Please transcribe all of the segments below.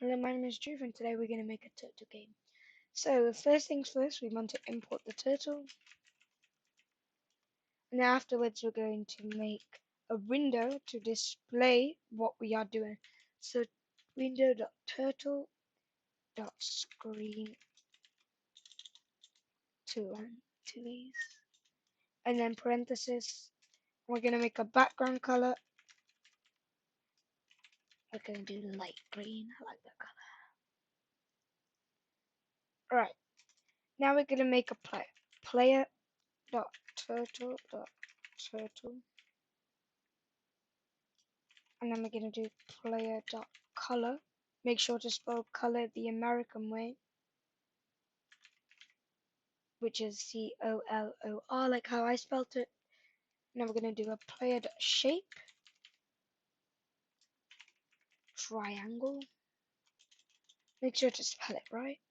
Hello, my name is Dhruv, and today we're going to make a turtle game. So, first things first, we want to import the turtle, and afterwards we're going to make a window to display what we are doing. So, window.turtle.screen two these, and then parenthesis. We're going to make a background color. We're going to do light green. I like that color. Alright, now we're going to make a player.turtle.Turtle. And then we're going to do player.color. Make sure to spell color the American way, which is COLOR, like how I spelled it. Now we're going to do a player.shape, triangle. Make sure to spell it right.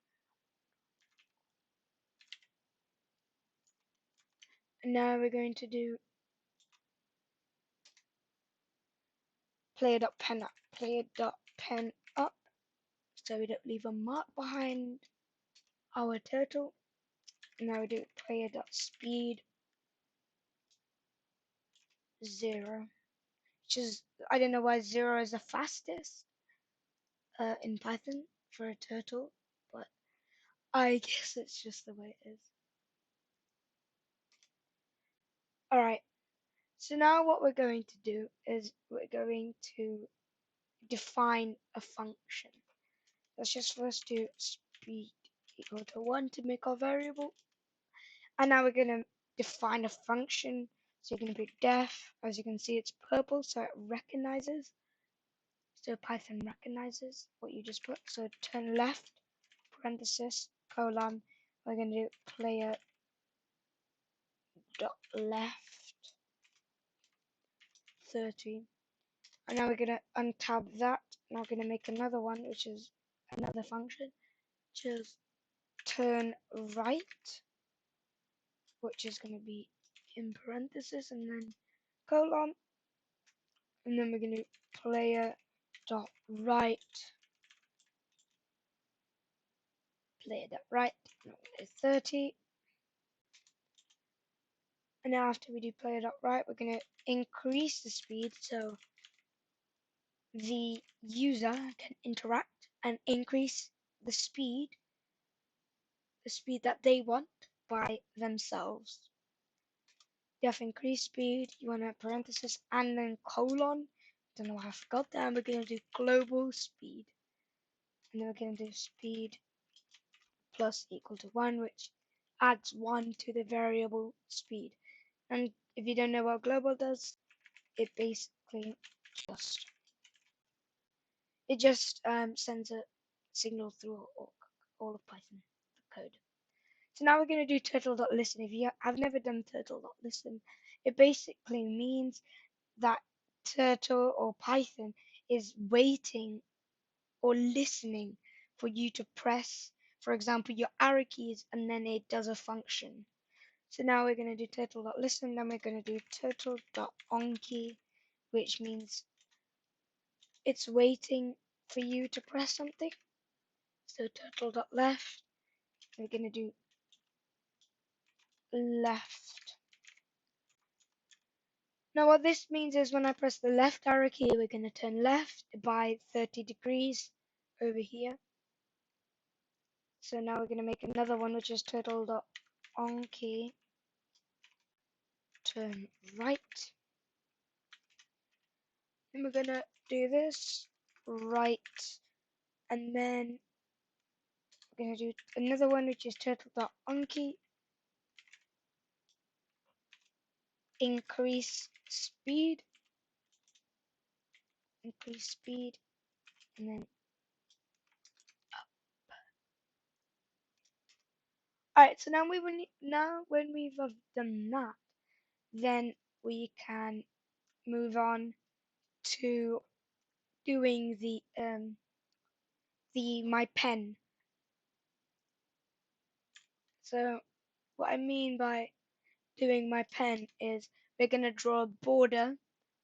And now we're going to do player.pen up, player.pen up, so we don't leave a mark behind our turtle. And now we do player.speed 0, which is, I don't know why 0 is the fastest in Python for a turtle, but I guess it's just the way it is. Alright, so now what we're going to do is we're going to define a function. Let's just first do speed equal to 1 to make our variable. And now we're going to define a function. So you're going to be def. As you can see, it's purple, so it recognizes. So Python recognizes what you just put. So turn left, parenthesis, colon. We're going to do player dot left 30, and now we're going to untab that. Now we're going to make another one, which is another function, which is turn right, which is going to be in parenthesis and then colon, and then we're going to do player dot right, player dot right 30. And now after we do player dot right, we're going to increase the speed so the user can interact and increase the speed that they want by themselves. You have increased speed, you want a parenthesis and then colon. Don't know why I forgot that. And we're going to do global speed. And then we're going to do speed plus equal to 1, which adds 1 to the variable speed. And if you don't know what global does, it basically just sends a signal through all of Python code. So now we're going to do turtle.listen. If you have never done turtle.listen, it basically means that Turtle or Python is waiting or listening for you to press, for example, your arrow keys, and then it does a function. So now we're going to do turtle.listen, then we're going to do turtle.onKey, which means it's waiting for you to press something. So turtle.left, we're going to do left. Now what this means is when I press the left arrow key, we're going to turn left by 30 degrees over here. So now we're going to make another one, which is turtle.onKey, turn right. And we're going to do this right, and then we're going to do another one, which is turtle.onKey, increase speed, and then alright. So now when we've done that, then we can move on to doing the my pen. So what I mean by doing my pen is we're going to draw a border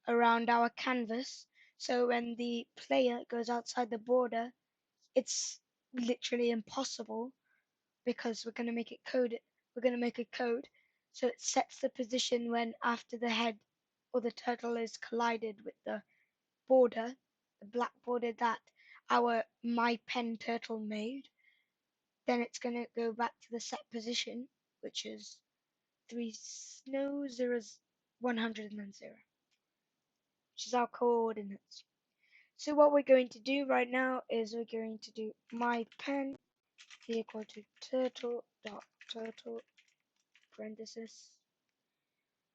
around our canvas, so when the player goes outside the border, it's literally impossible because we're going to make a code so it sets the position when after the head or the turtle is collided with the border, the black border that our my pen turtle made. Then it's going to go back to the set position, which is 3 no zeros 100 and then 0, which is our coordinates. So what we're going to do right now is we're going to do my pen equal to turtle.turtle parenthesis.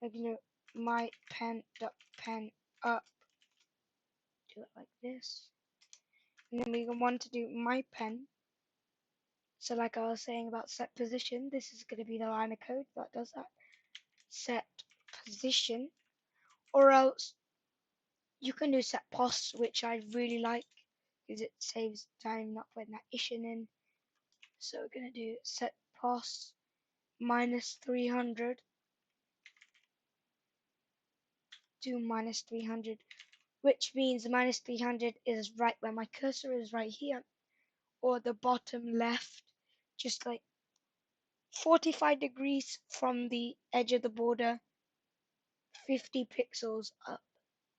We're going to my pen up, do it like this. And then we want to do my pen. So like I was saying about set position, this is going to be the line of code that does that. Set position, or else you can do set pos, which I really like because it saves time not putting that issue in. So we're going to do set pos minus 300, do minus 300, which means minus 300 is right where my cursor is, right here, or the bottom left, just like 45 degrees from the edge of the border, 50 pixels up,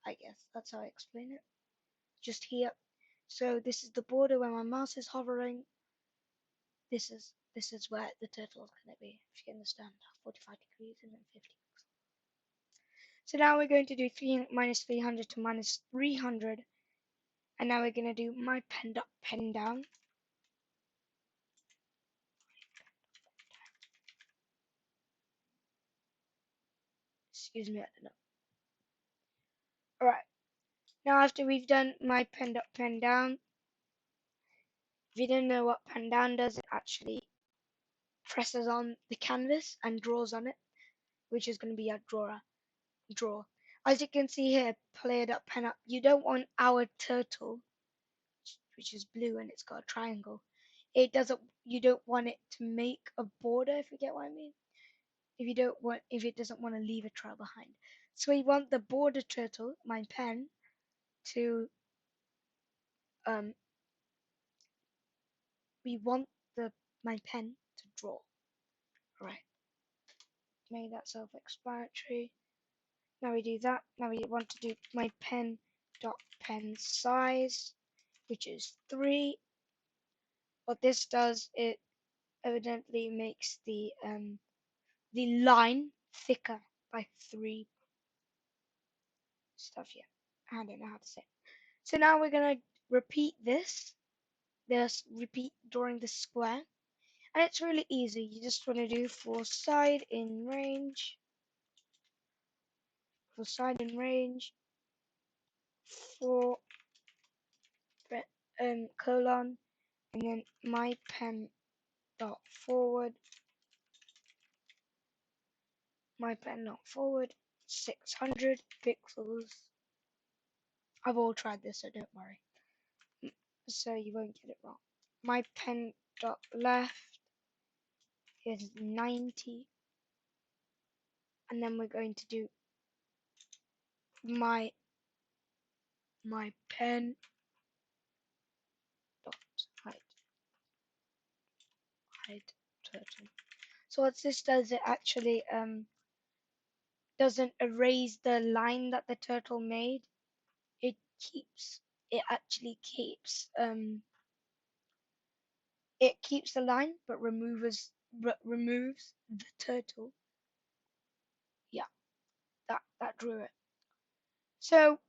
I guess. That's how I explain it. Just here. So this is the border where my mouse is hovering. This is where the turtle is going to be, if you understand. 45 degrees and then 50 pixels. So now we're going to do minus 300 to minus 300. And now we're going to do my pen up, pen down. Excuse me, I don't know. Alright, now after we've done my pen up, pen down, if you don't know what pen down does, it actually presses on the canvas and draws on it, which is going to be our draw. As you can see here, player up, pen up, you don't want our turtle, which is blue and it's got a triangle. You don't want it to make a border, if you get what I mean. If it doesn't want to leave a trail behind. So we want the border turtle, my pen, to we want my pen to draw. Right. Made that self-explanatory. Now we do that. Now we want to do my pen size, which is 3. What this does, it evidently makes the line thicker by 3 stuff here. I don't know how to say it. So now we're gonna repeat this. Repeat drawing the square. And it's really easy. You just want to do for side in range, for colon, and then my pen dot forward, 600 pixels. I've all tried this, so don't worry. So you won't get it wrong. My pen dot left is 90, and then we're going to do my pen dot height turtle. So what this does, it actually doesn't erase the line that the turtle made. It keeps it actually keeps it keeps the line but removes the turtle. Yeah, that drew it. So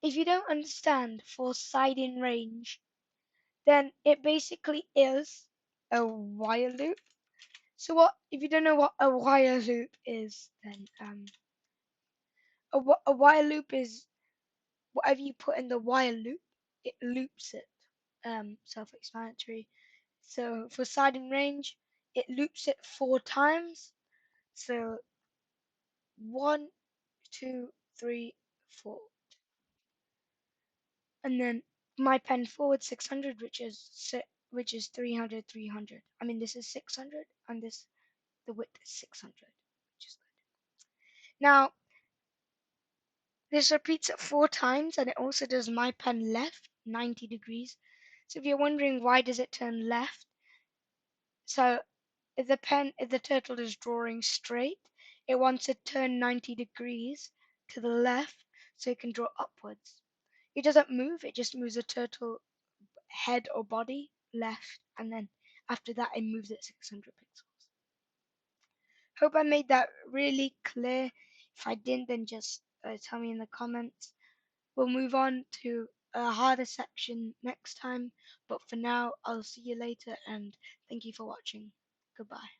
if you don't understand for side in range, then it basically is a while loop. So what if you don't know what a while loop is, then a while loop is whatever you put in the while loop, it loops it. Self-explanatory. So for side and range, it loops it 4 times. So 1, 2, 3, 4, and then my pen forward 600, which is 300, 300. I mean, this is 600, and the width is 600, which is good. Now this repeats it 4 times, and it also does my pen left 90 degrees. So if you're wondering why does it turn left, so if the turtle is drawing straight, it wants to turn 90 degrees to the left so it can draw upwards. It doesn't move, it just moves the turtle head or body left, and then after that it moves it 600 pixels. Hope I made that really clear. If I didn't, then just tell me in the comments. We'll move on to a harder section next time, but for now, I'll see you later and thank you for watching. Goodbye.